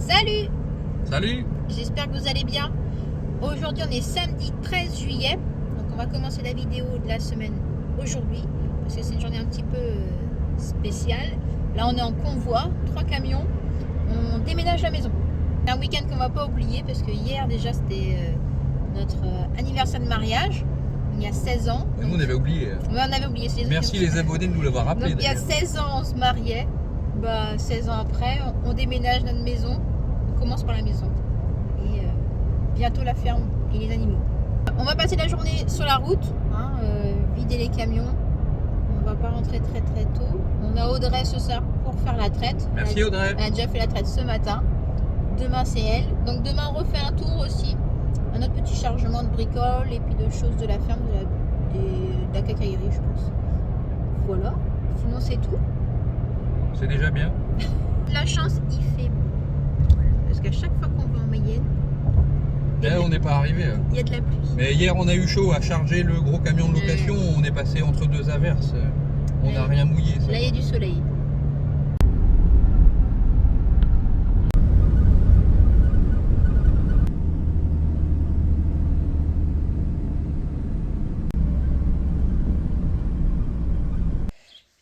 Salut! Salut! J'espère que vous allez bien. Aujourd'hui on est samedi 13 juillet. Donc on va commencer la vidéo de la semaine aujourd'hui. Parce que c'est une journée un petit peu spéciale. Là on est en convoi, 3 camions. On déménage la maison. C'est un week-end qu'on va pas oublier. Parce que hier déjà c'était notre anniversaire de mariage. Il y a 16 ans. Nous on avait oublié. Ouais, on avait oublié. Merci les abonnés de nous l'avoir rappelé. Donc il y a 16 ans on se mariait. 16 ans après on déménage notre maison. On commence par la maison. Et bientôt la ferme et les animaux. On va passer la journée sur la route, vider les camions. On va pas rentrer très tôt. On a Audrey ce soir pour faire la traite. Merci Audrey. Elle a déjà fait la traite ce matin. Demain c'est elle. Donc demain on refait un tour aussi. Un autre petit chargement de bricoles et puis de choses de la ferme, de la cacaillerie je pense. Voilà. Sinon c'est tout. C'est déjà bien. La chance il fait beau. Voilà. Parce qu'à chaque fois qu'on va en Mayenne, Là on n'est pas arrivé. il y a de la pluie. Mais hier on a eu chaud à charger le gros camion de location. On est passé entre deux averses. On n'a rien mouillé. Ça. Là il y a du soleil.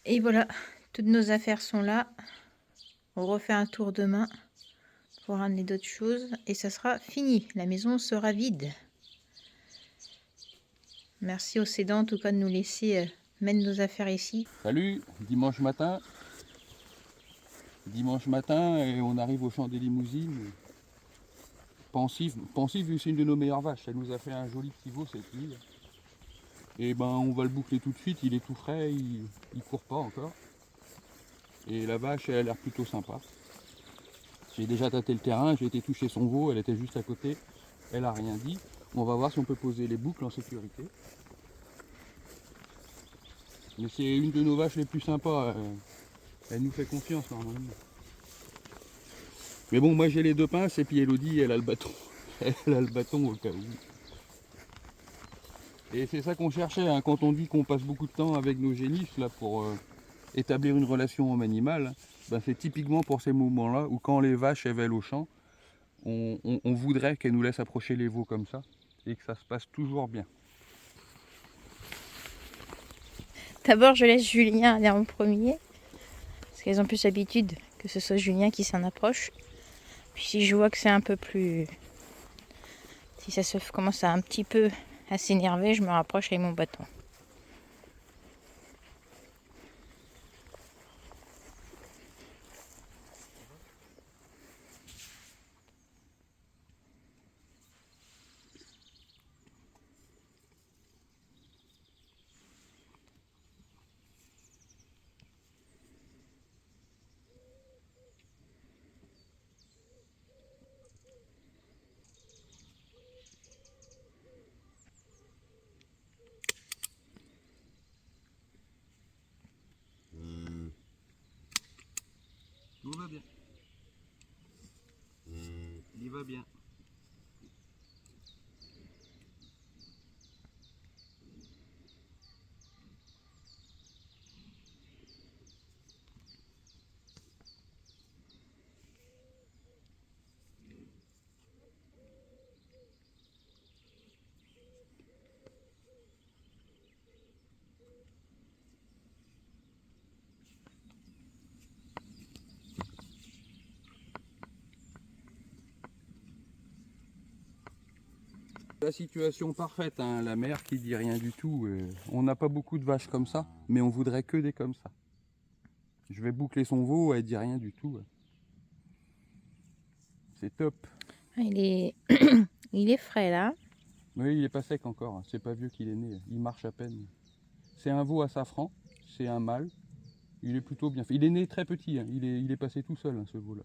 Et voilà, toutes nos affaires sont là. On refait un tour demain pour ramener d'autres choses et ça sera fini. La maison sera vide. Merci aux cédants en tout cas de nous laisser mettre nos affaires ici. Salut, dimanche matin. Dimanche matin et on arrive au champ des limousines. Pensive, c'est une de nos meilleures vaches. Elle nous a fait un joli petit veau cette nuit. Et ben on va le boucler tout de suite, il est tout frais, il court pas encore. Et la vache elle a l'air plutôt sympa. J'ai déjà tâté le terrain, j'ai été toucher son veau, elle était juste à côté, elle a rien dit. On va voir si on peut poser les boucles en sécurité. Mais c'est une de nos vaches les plus sympas, elle nous fait confiance normalement. Mais bon, moi j'ai les deux pinces et puis Elodie elle a le bâton. Elle a le bâton au cas où. Et c'est ça qu'on cherchait, hein, quand on dit qu'on passe beaucoup de temps avec nos génisses là, pour établir une relation homme animal, ben, c'est typiquement pour ces moments-là où quand les vaches elles veulent au champ, on voudrait qu'elles nous laissent approcher les veaux comme ça et que ça se passe toujours bien. D'abord je laisse Julien aller en premier. Parce qu'elles ont plus l'habitude que ce soit Julien qui s'en approche. Puis si je vois que c'est un peu plus... Si ça se commence à un petit peu à s'énerver, je me rapproche avec mon bâton. Tout va bien. Il va bien. La situation parfaite, hein, la mère qui dit rien du tout. On n'a pas beaucoup de vaches comme ça, mais on voudrait que des comme ça. Je vais boucler son veau, elle dit rien du tout. C'est top. Il est... il est frais là. Oui, il est pas sec encore, hein. C'est pas vieux qu'il est né, il marche à peine. C'est un veau à safran, c'est un mâle. Il est plutôt bien fait. Il est né très petit, hein. Il est passé tout seul, hein, ce veau-là.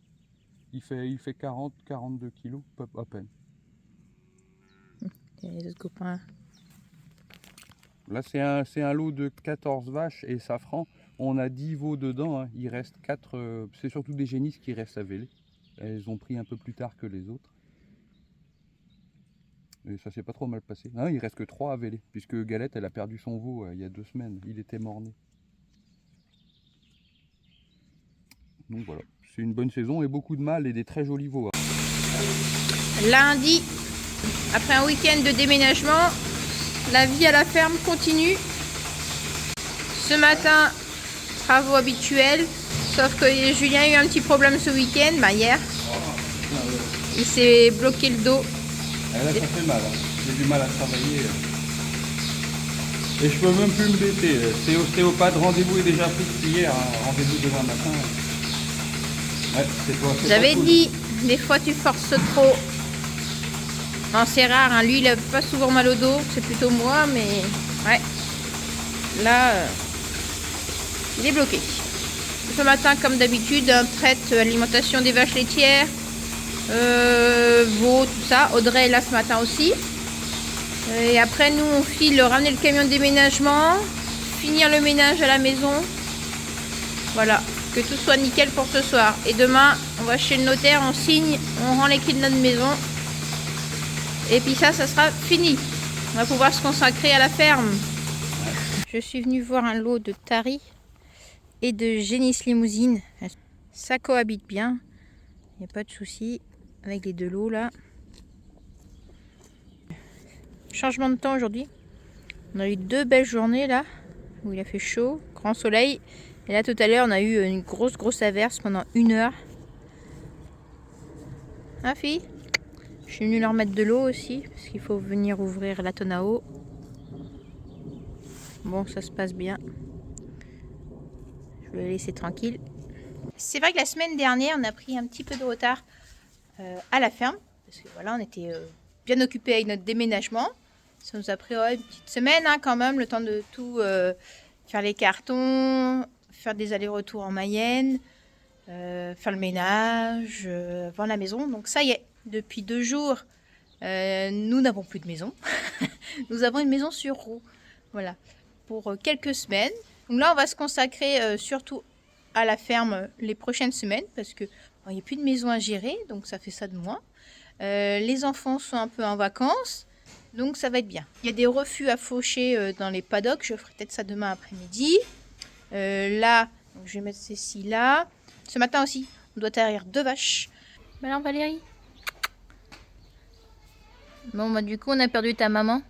Il fait 40-42 kilos à peine. Et les autres copains. Là, c'est un lot de 14 vaches et safran. On a 10 veaux dedans, hein. Il reste 4. C'est surtout des génisses qui restent à véler. Elles ont pris un peu plus tard que les autres. Et ça s'est pas trop mal passé. Hein, il reste que 3 à véler, puisque Galette, elle a perdu son veau il y a 2 semaines. Il était mort-né. Donc voilà, c'est une bonne saison et beaucoup de mâles et des très jolis veaux. Lundi, après un week-end de déménagement, la vie à la ferme continue. Ce matin, travaux habituels, sauf que Julien a eu un petit problème ce week-end, hier. Il s'est bloqué le dos. Là, ça fait mal, hein. J'ai du mal à travailler. Et je peux même plus me bêter. C'est ostéopathe, rendez-vous est déjà pris depuis hier, hein. Rendez-vous demain matin. Ouais, c'est toi. J'avais dit, des fois tu forces trop. Non, c'est rare, hein. Lui il a pas souvent mal au dos, c'est plutôt moi, mais ouais. Là, il est bloqué. Ce matin, comme d'habitude, on traite alimentation des vaches laitières, veaux, tout ça. Audrey est là ce matin aussi. Et après, nous, on file ramener le camion de déménagement, finir le ménage à la maison. Voilà, que tout soit nickel pour ce soir. Et demain, on va chez le notaire, on signe, on rend les clés de notre maison. Et puis ça sera fini. On va pouvoir se consacrer à la ferme. Je suis venue voir un lot de Tari et de Génis Limousine. Ça cohabite bien. Il n'y a pas de souci avec les deux lots là. Changement de temps aujourd'hui. On a eu 2 belles journées là, où il a fait chaud, grand soleil. Et là tout à l'heure on a eu une grosse averse pendant 1 heure. Hein fille? Je suis venue leur mettre de l'eau aussi, parce qu'il faut venir ouvrir la tonne à eau. Bon, ça se passe bien. Je vais les laisser tranquille. C'est vrai que la semaine dernière, on a pris un petit peu de retard à la ferme. Parce que voilà, on était bien occupés avec notre déménagement. Ça nous a pris une petite semaine quand même, le temps de tout faire les cartons, faire des allers-retours en Mayenne, faire le ménage, voir la maison. Donc ça y est, depuis 2 jours, nous n'avons plus de maison. Nous avons une maison sur roue. Voilà, pour quelques semaines. Donc là, on va se consacrer surtout à la ferme les prochaines semaines parce que il n'y a plus de maison à gérer, donc ça fait ça de moins. Les enfants sont un peu en vacances, donc ça va être bien. Il y a des refus à faucher dans les paddocks, je ferai peut-être ça demain après-midi. Là, donc je vais mettre ceci là. Ce matin aussi, on doit tarir 2 vaches. Bah alors Valérie. Bon, bah du coup, on a perdu ta maman.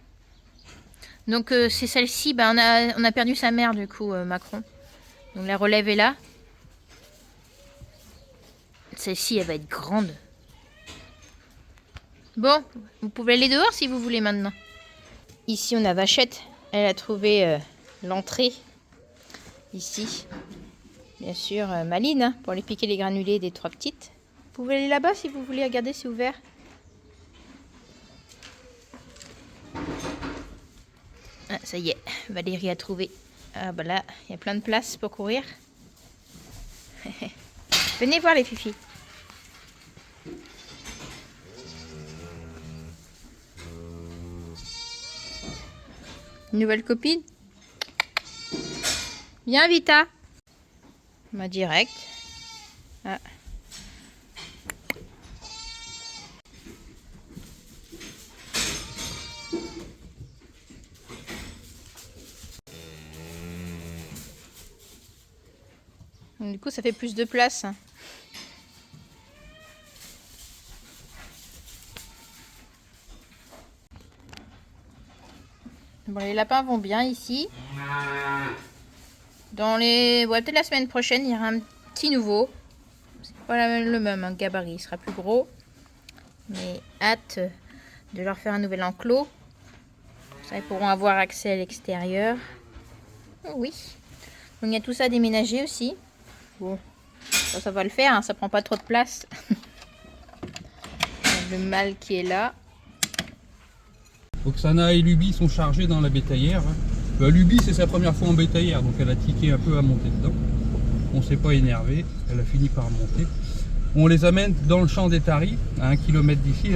Donc c'est celle-ci, on a perdu sa mère du coup, Macron. Donc la relève est là. Celle-ci, elle va être grande. Bon, vous pouvez aller dehors si vous voulez maintenant. Ici, on a Vachette. Elle a trouvé l'entrée. Ici. Bien sûr, Maline, hein, pour aller piquer les granulés des 3 petites. Vous pouvez aller là-bas si vous voulez. Regardez, c'est ouvert. Ah, ça y est, Valérie a trouvé. Ah bah là, il y a plein de place pour courir. Venez voir les fifis. Une nouvelle copine. Viens Vita. Ma direct. Ah. Du coup, ça fait plus de place. Bon, les lapins vont bien ici. Dans les... Ouais, peut-être la semaine prochaine, il y aura un petit nouveau. C'est pas le même gabarit, il sera plus gros. Mais hâte de leur faire un nouvel enclos. Ça, ils pourront avoir accès à l'extérieur. Oh, oui. Donc il y a tout ça à déménager aussi. Bon, ça va le faire, hein, ça prend pas trop de place. Le mâle qui est là. Oksana et Luby sont chargés dans la bétaillère. Luby, c'est sa première fois en bétaillère, donc elle a tiqué un peu à monter dedans. On s'est pas énervé, elle a fini par monter. On les amène dans le champ des Tari, à 1 km d'ici.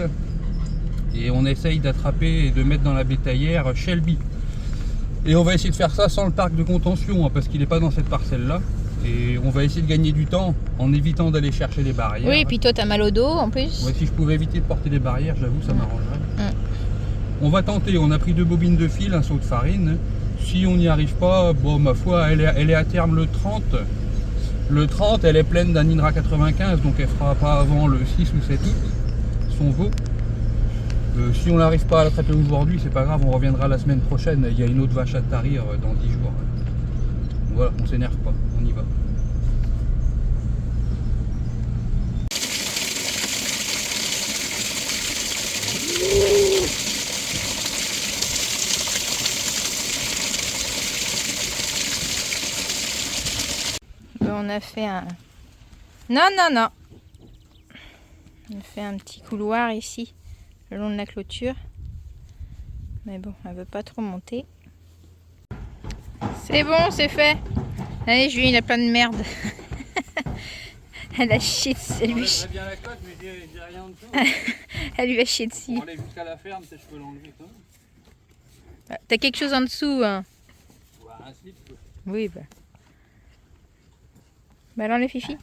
Et on essaye d'attraper et de mettre dans la bétaillère Shelby. Et on va essayer de faire ça sans le parc de contention, hein, parce qu'il n'est pas dans cette parcelle-là. Et on va essayer de gagner du temps en évitant d'aller chercher les barrières. Oui, et puis toi, tu as mal au dos en plus. Ouais, si je pouvais éviter de porter les barrières, j'avoue, ça m'arrangerait. On va tenter, on a pris 2 bobines de fil, un seau de farine. Si on n'y arrive pas, bon, ma foi, elle est à terme le Le 30, elle est pleine d'un Indra 95, donc elle fera pas avant le 6 ou 7 août, son veau. Si on n'arrive pas à la traiter aujourd'hui, c'est pas grave, on reviendra la semaine prochaine. Il y a une autre vache à tarir dans 10 jours. Donc voilà, on s'énerve pas, on y va. On a fait un... Non, non, non. On a fait un petit couloir ici, le long de la clôture. Mais bon, elle veut pas trop monter. C'est bon, c'est fait. Allez, Julie, il a plein de merde. Elle a chié dessus. Elle lui bien la cote, mais j'ai rien en dessous. Elle lui a chié dessus. Pour aller jusqu'à la ferme, je peux l'enlever quand même. T'as quelque chose en dessous, hein? Ouais, un slip. Oui, bah. Bah alors les filles.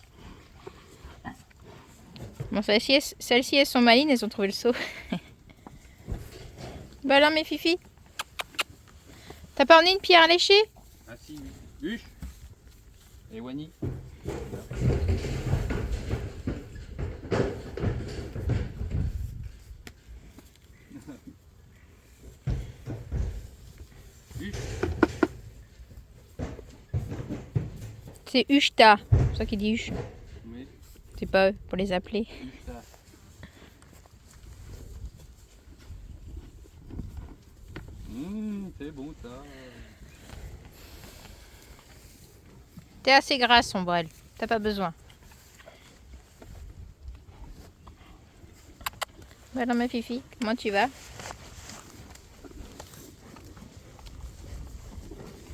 Bon, celles-ci, elles sont malines, elles ont trouvé le seau. Bah alors mes fifis. T'as pas emmené une pierre à lécher? Ah si, oui. Huche. Et Wani. Huche. C'est Huchta, c'est ça qui dit Huche. Oui. C'est pas eux, pour les appeler. Huchta. C'est bon ça. T'es assez grasse, Ombrelle. T'as pas besoin. Voilà ma fifi, comment tu vas?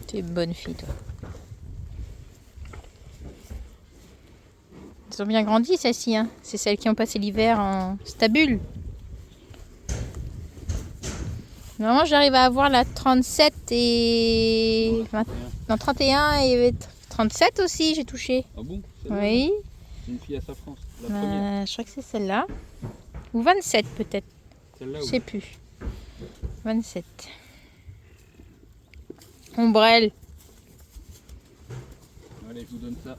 T'es une bonne fille, toi. Elles ont bien grandi, celles-ci. Hein. C'est celles qui ont passé l'hiver en stabule. Normalement, j'arrive à avoir la 37 et... Non, 31 et 37 aussi, j'ai touché. Ah bon? Oui. C'est une fille à sa France, la première. Je crois que c'est celle-là. Ou 27 peut-être. Celle-là, Je sais plus. 27. Ombrelle. Allez, je vous donne ça.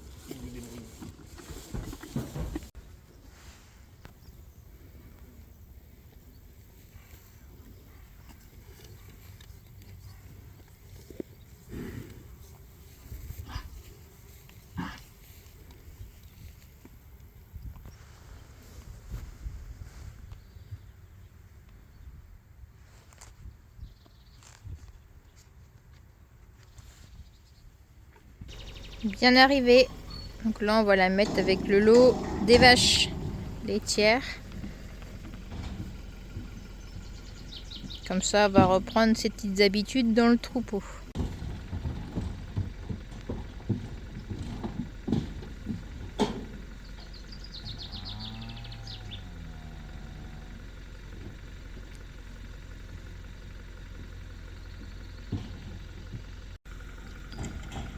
Bien arrivé. Donc là, on va la mettre avec le lot des vaches laitières. Comme ça, elle va reprendre ses petites habitudes dans le troupeau.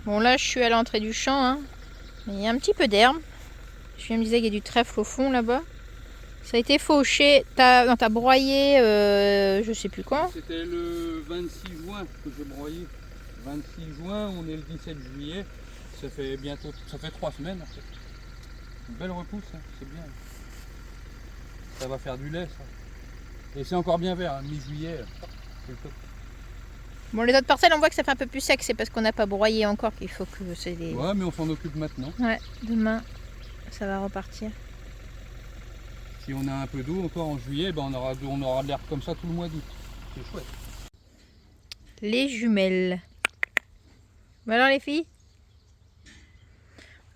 Bon là je suis à l'entrée du champ, hein. Il y a un petit peu d'herbe. Je me disais qu'il y a du trèfle au fond là-bas. Ça a été fauché, t'as broyé je sais plus quand. C'était le 26 juin que j'ai broyé. 26 juin, on est le 17 juillet. Ça fait bientôt, ça fait 3 semaines en fait. Une belle repousse, hein, c'est bien. Ça va faire du lait ça. Et c'est encore bien vert, hein, mi-juillet, c'est le top. Bon, les autres parcelles, on voit que ça fait un peu plus sec, c'est parce qu'on n'a pas broyé encore qu'il faut que c'est des... Ouais, mais on s'en occupe maintenant. Ouais, demain, ça va repartir. Si on a un peu d'eau encore en juillet, ben on aura de l'herbe comme ça tout le mois d'août. C'est chouette. Les jumelles. Bon alors les filles,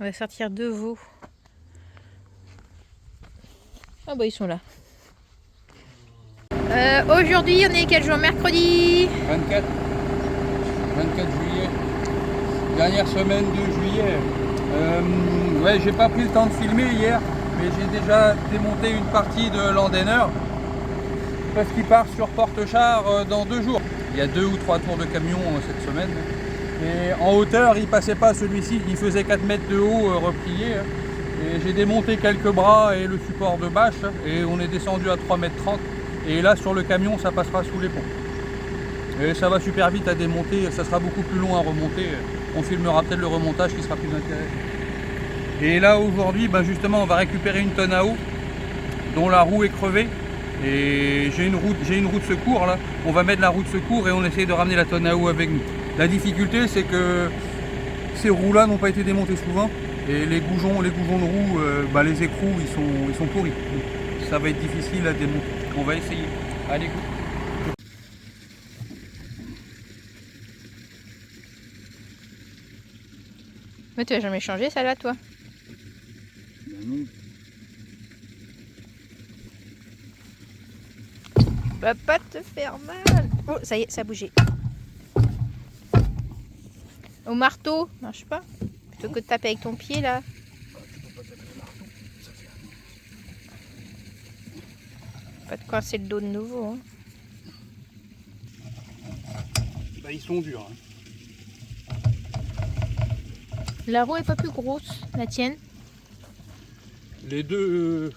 on va sortir 2 veaux. Ah bah ils sont là. Aujourd'hui, on est quel jour? Mercredi 24 juillet. Dernière semaine de juillet. Ouais, j'ai pas pris le temps de filmer hier, mais j'ai déjà démonté une partie de l'Andener parce qu'il part sur Porte-Char dans 2 jours. Il y a 2 ou 3 tours de camion cette semaine. Et en hauteur, il passait pas celui-ci, il faisait 4 mètres de haut replié. Et j'ai démonté quelques bras et le support de bâche et on est descendu à 3,30 mètres. Et là sur le camion ça passera sous les ponts. Et ça va super vite à démonter, ça sera beaucoup plus long à remonter. On filmera peut-être le remontage qui sera plus intéressant. Et là aujourd'hui, ben justement, on va récupérer une tonne à eau dont la roue est crevée. Et j'ai une roue de secours là. On va mettre la roue de secours et on essaye de ramener la tonne à eau avec nous. La difficulté, c'est que ces roues là n'ont pas été démontées souvent. Et les goujons de roue, les écrous, ils sont pourris. Donc, ça va être difficile à démonter. On va essayer. Allez, go. Mais tu vas jamais changer ça là, toi? Ben non. Va pas te faire mal. Oh, ça y est, ça a bougé. Au marteau, marche pas. Plutôt que de taper avec ton pied là. Pas de coincer le dos de nouveau. Hein. Bah, ils sont durs. Hein. La roue est pas plus grosse, la tienne? Les deux,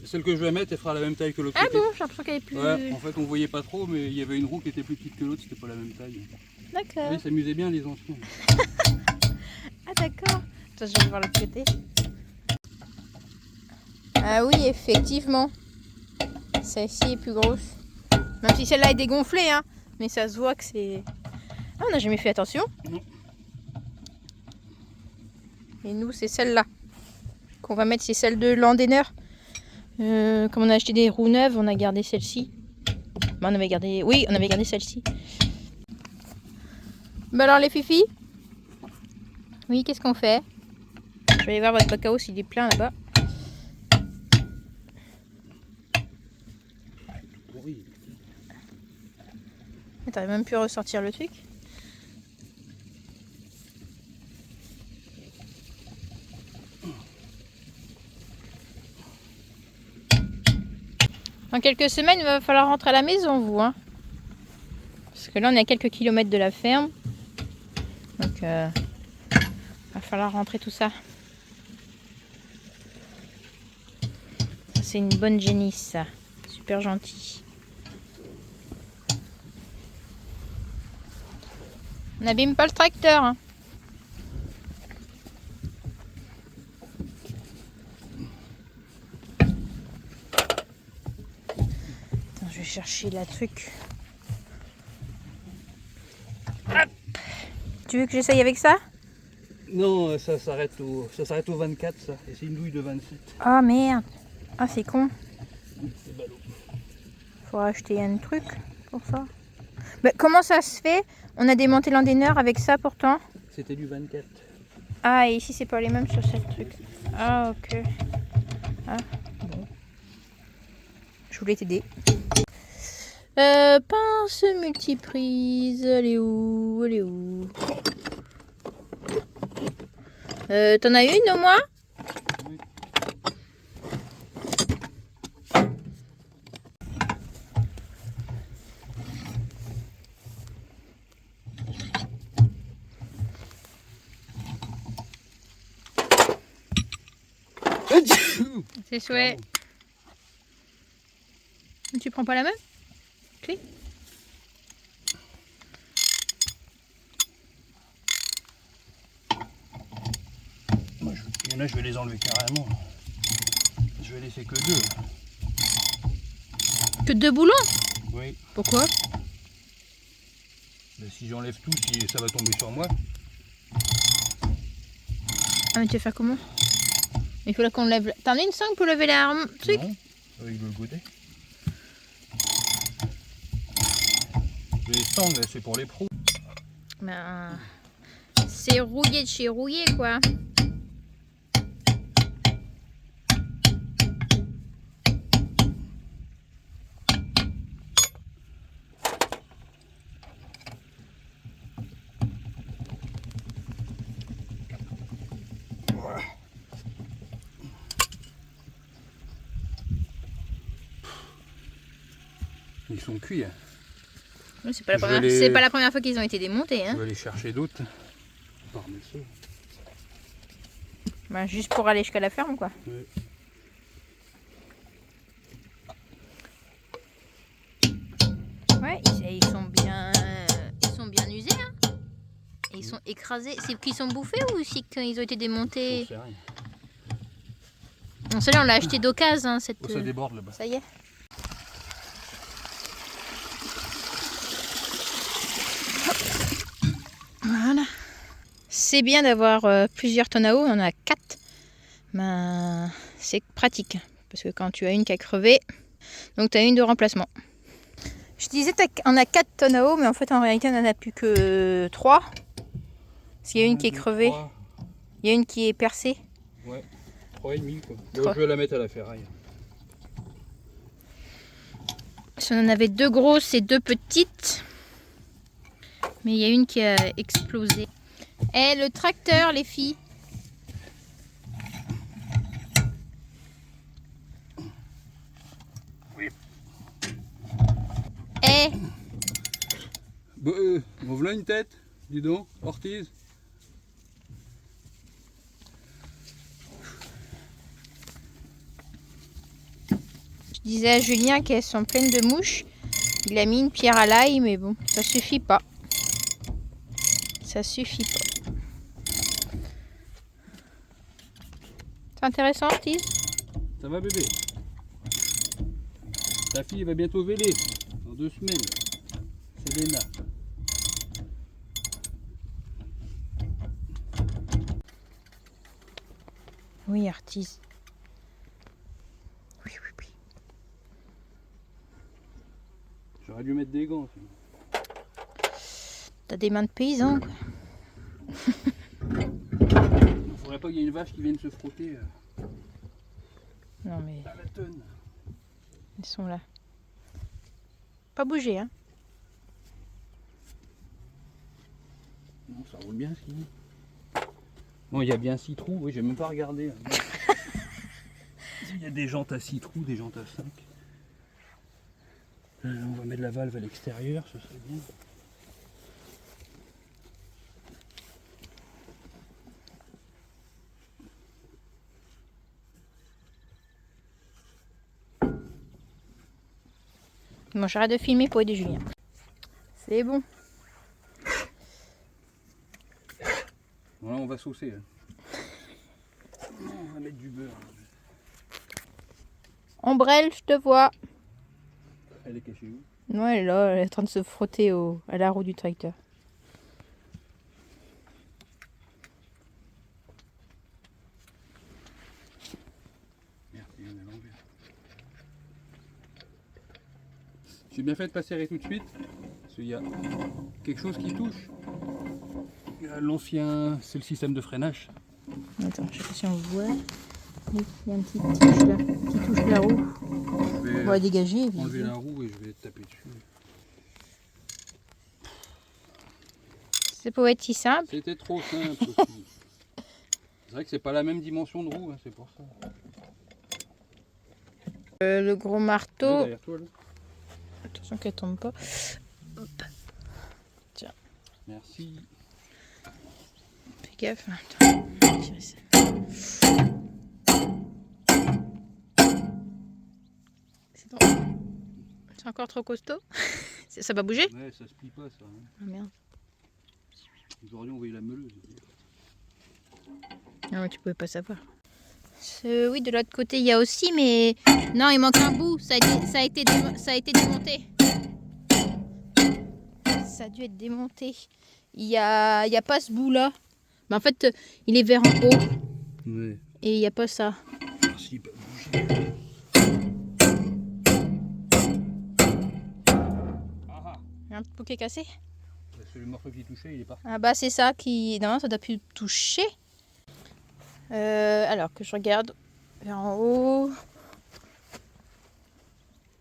celle que je vais mettre, elle fera la même taille que l'autre. Ah côté. bon, j'ai l'impression qu'elle est plus... Ouais, en fait on voyait pas trop, mais il y avait une roue qui était plus petite que l'autre, c'était pas la même taille. D'accord. Ils s'amusaient bien les anciens. Ah d'accord. Attends, je vais voir l'autre côté. Ah oui, effectivement. Celle-ci est plus grosse. Même si celle-là est dégonflée, hein. Mais ça se voit que c'est... Ah, on n'a jamais fait attention. Non. Et nous, c'est celle-là qu'on va mettre, c'est celle de Landener. Comme on a acheté des roues neuves, on a gardé celle-ci. Bah, on avait gardé celle-ci. Bah alors les filles, oui, qu'est-ce qu'on fait? Je vais aller voir votre bac à eau s'il est plein là-bas. Oui. T'arrives même plus à ressortir le truc. Dans quelques semaines, il va falloir rentrer à la maison, vous. Hein. Parce que là, on est à quelques kilomètres de la ferme. Donc, il va falloir rentrer tout ça. C'est une bonne génisse, ça. Super gentil. On n'abîme pas le tracteur. Hein. Attends, je vais chercher la truc. Hop. Tu veux que j'essaye avec ça? Non, ça s'arrête au 24, ça. Et c'est une douille de 27. Oh merde. Ah, c'est con. C'est ballot. Faut acheter un truc pour ça. Bah, comment ça se fait? On a démonté l'Andener avec ça pourtant. C'était du 24. Ah, et ici c'est pas les mêmes sur ce truc. Ah, ok. Ah, bon. Je voulais t'aider. Pince multiprise. Elle est où? Elle est où? T'en as une au moins? Oui. C'est chouette. Tu prends pas la même? Okay. Moi, il y en a, je vais les enlever carrément. Je vais laisser que deux. Que deux boulons? Oui. Pourquoi? Ben, si j'enlève tout, ça va tomber sur moi. Ah, mais tu vas faire comment? Il faut qu'on lève. T'en as une sangle pour lever la truc? Non, avec de l'autre côté. Les sangles, c'est pour les pros. Ben, c'est rouillé de chez rouillé, quoi. Ils sont cuits. Hein. Oui, c'est pas la première fois qu'ils ont été démontés. Hein. Je vais aller chercher d'autres. Ben, juste pour aller jusqu'à la ferme, quoi. Ouais. Ouais, ils sont bien usés. Hein. Et ils sont écrasés. C'est qu'ils sont bouffés ou c'est qu'ils ont été démontés? J'en sais rien. Bon, celle-là, on l'a acheté d'occasion, hein, cette... Oh, ça déborde là-bas. Ça y est. Voilà. C'est bien d'avoir plusieurs tonnes à eau, on en a 4. Ben, c'est pratique, parce que quand tu as une qui a crevé, donc tu as une de remplacement. Je disais on a 4 tonnes à eau, mais en fait en réalité on n'en a plus que 3. Parce qu'il y a une qui est crevée, 3. il y a une qui est percée. Ouais, 3,5 quoi. Trois. Je vais la mettre à la ferraille. On en avait 2 grosses et 2 petites. Mais il y a une qui a explosé. Eh, le tracteur, les filles. Oui. Eh. Bon, voilà une tête, dis donc, Ortiz. Je disais à Julien qu'elles sont pleines de mouches. Il a mis une pierre à l'ail, mais bon, ça suffit pas. Ça suffit pas. C'est intéressant, Ortiz? Ça va bébé? Ta fille va bientôt véler, dans 2 semaines. C'est Léna. Oui, Ortiz. Oui, oui, oui. J'aurais dû mettre des gants. T'as des mains de paysan, quoi. Il faudrait pas qu'il y ait une vache qui vienne se frotter Non, mais à la tonne. ils sont là. Pas bouger, hein. Non, ça roule bien, si. Bon, il y a bien 6 trous, oui, j'ai même pas regardé. Il y a des jantes à 6 trous, des jantes à 5. On va mettre la valve à l'extérieur, ce serait bien. Bon, j'arrête de filmer pour aider Julien. C'est bon. Voilà, on va saucer. Là. On va mettre du beurre. Ombrelle, je te vois. Elle est cachée où? Non, elle est là, elle est en train de se frotter à la roue du tracteur. Merde, il y en a l'envers. J'ai bien fait de pas serrer tout de suite, parce qu'il y a quelque chose qui touche. L'ancien, c'est le système de freinage. Attends, je sais pas si on voit. Il y a un petit touche là, qui touche la roue. Je vais On va la dégager. enlever la roue et je vais taper dessus. C'est pour être si simple. C'était trop simple aussi. C'est vrai que c'est pas la même dimension de roue, hein, c'est pour ça. Le gros Là, marteau. derrière toi, là. Attention qu'elle tombe pas. Hop. Tiens, Merci. fais gaffe. Attends, je vais tirer ça. C'est trop. C'est encore trop costaud. Ça va bouger? Ouais, ça se plie pas ça. Hein. Ah merde. Ils auraient dû envoyer la meuleuse. Non, mais tu pouvais pas savoir. Oui, de l'autre côté, il y a aussi, mais non, il manque un bout. Ça a été démonté. Ça a dû être démonté. Il y a pas ce bout-là. Mais en fait, il est vers en haut. Ouais. Et il n'y a pas ça. Merci, pas bouger. Il y a un petit bout qui est cassé. C'est le morceau qui touchait, il est parti. Ah bah c'est ça qui... Non, ça doit plus toucher. Alors que je regarde vers en haut.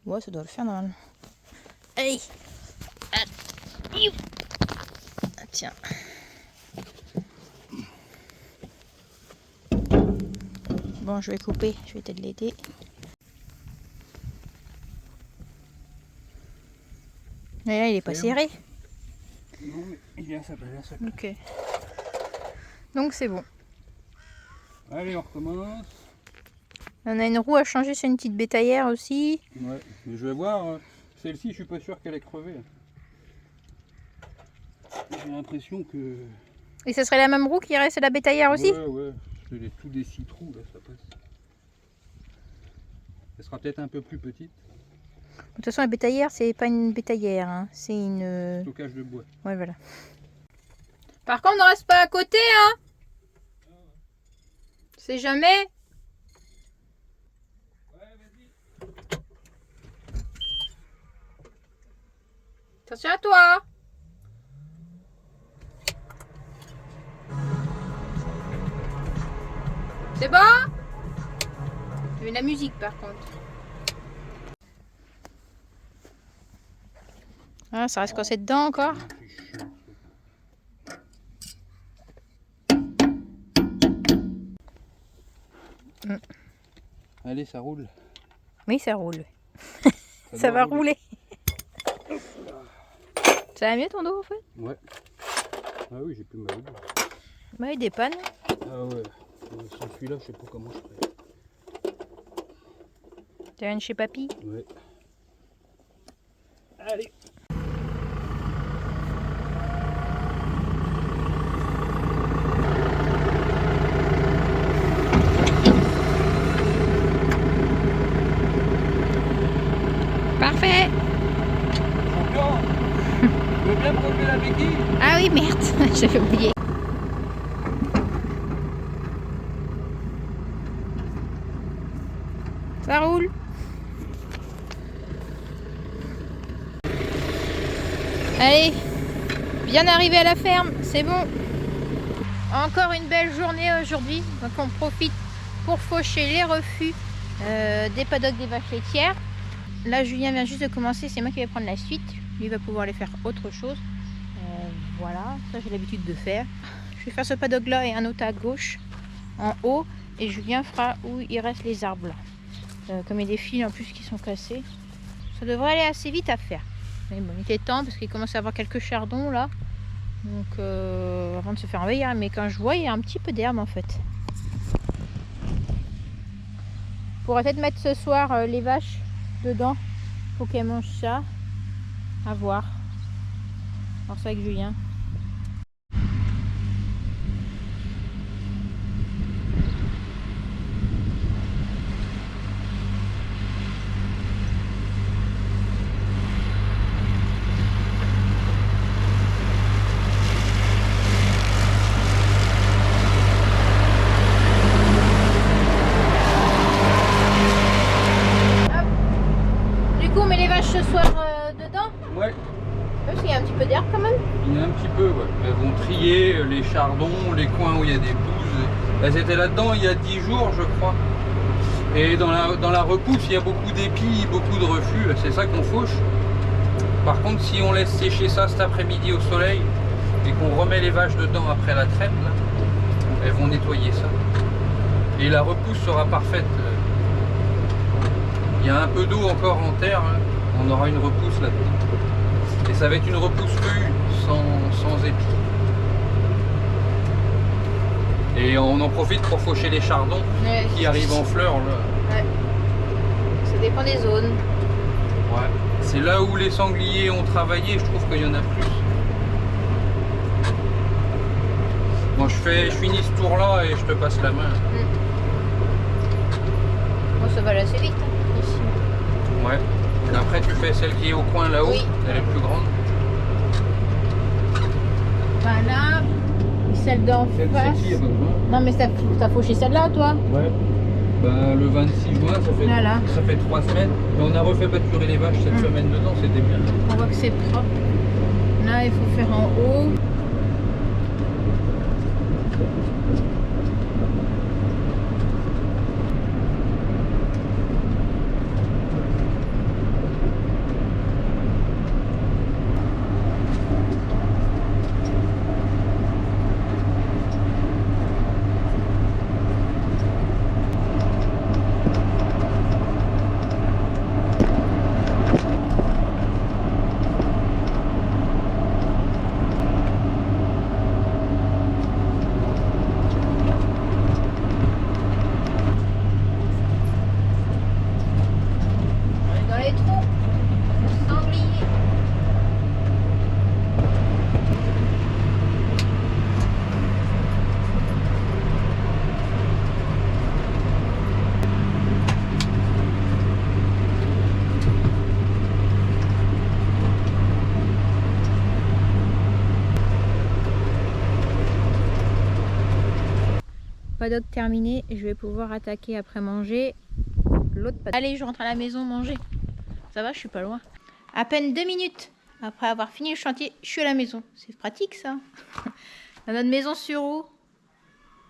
Ouais, ça doit le faire normalement. Allez. Ah, tiens. Bon, je vais couper. Je vais peut-être l'aider. Et là, il est pas serré. Non, mais il est à sa place. Ok. Donc c'est bon. Allez, on recommence. On a une roue à changer, c'est une petite bétaillère aussi. Ouais, mais je vais voir. Celle-ci, je suis pas sûr qu'elle est crevée. J'ai l'impression que... Et ce serait la même roue qui reste à la bétaillère aussi? Ouais, ouais. C'est tous des 6 trous, là, ça passe. Elle sera peut-être un peu plus petite. De toute façon, la bétaillère, c'est pas une bétaillère, hein. C'est une... Stockage de bois. Ouais, voilà. Par contre, ne reste pas à côté, hein. C'est jamais. Attention à toi. C'est bon? Il y avait de la musique par contre. Ah, ça reste coincé dedans encore. Allez, ça roule. Oui, ça roule. Ça va rouler. Ça va mieux ton dos en fait? Ouais. Ah oui, j'ai plus mal au dos. Bah, il dépanne. Ah ouais. Sans celui-là, je sais pas comment je ferais. Tu viens de chez papy? Ouais. Allez. Parfait. Champion, tu veux bien me relever la béquille? Ah oui, merde, j'avais oublié. Ça roule. Allez, bien arrivé à la ferme, c'est bon. Encore une belle journée aujourd'hui. Donc on profite pour faucher les refus des paddocks des vaches laitières. Là, Julien vient juste de commencer, c'est moi qui vais prendre la suite. Lui va pouvoir aller faire autre chose. Voilà, ça j'ai l'habitude de faire. Je vais faire ce paddock là et un autre à gauche, en haut. Et Julien fera où il reste les arbres là. Comme il y a des fils en plus qui sont cassés. Ça devrait aller assez vite à faire. Mais bon, il était temps parce qu'il commence à avoir quelques chardons là. Donc avant de se faire envahir. Mais quand je vois, il y a un petit peu d'herbe en fait. On pourrait peut-être mettre ce soir les vaches dedans pour qu'elles mangent ça. À voir. Alors ça avec Julien. Ce soir dedans? Ouais. Parce qu'il y a un petit peu d'herbe quand même. Il y a un petit peu, ouais. Elles vont trier les chardons, les coins où il y a des pousses. Elles étaient là-dedans il y a 10 jours, je crois. Et dans la repousse, il y a beaucoup d'épis, beaucoup de refus. C'est ça qu'on fauche. Par contre, si on laisse sécher ça cet après-midi au soleil et qu'on remet les vaches dedans après la traite, là, elles vont nettoyer ça. Et la repousse sera parfaite. Il y a un peu d'eau encore en terre, hein. On aura une repousse là-dedans. Et ça va être une repousse crue, sans épis. Et on en profite pour faucher les chardons qui arrivent en fleurs. Là. Ouais. Ça dépend des zones. Ouais. C'est là où les sangliers ont travaillé, je trouve qu'il y en a plus. Bon, je finis ce tour-là et je te passe la main. Bon, ça va aller assez vite, hein, ici. Ouais. Après, tu fais celle qui est au coin là-haut, oui. Elle est plus grande. Voilà. Et celle d'en face. Non, mais t'as fauché celle-là, toi? Ouais. Ben, le 26 juin, ça fait 3 semaines. Mais on a refait pâturer les vaches cette semaine dedans, c'était bien. On voit que c'est propre. Là, il faut faire en haut. paddock terminé, je vais pouvoir attaquer après manger l'autre paddock. Allez, je rentre à la maison manger. Ça va, je suis pas loin. À peine 2 minutes après avoir fini le chantier, je suis à la maison. C'est pratique ça. Dans notre maison sur roue.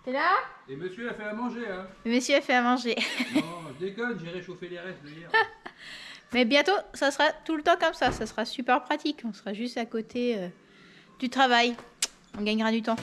T'es là? Et monsieur a fait à manger, hein? Le monsieur a fait à manger. Non, je déconne, j'ai réchauffé les restes de hier. Mais bientôt, ça sera tout le temps comme ça. Ça sera super pratique. On sera juste à côté du travail. On gagnera du temps.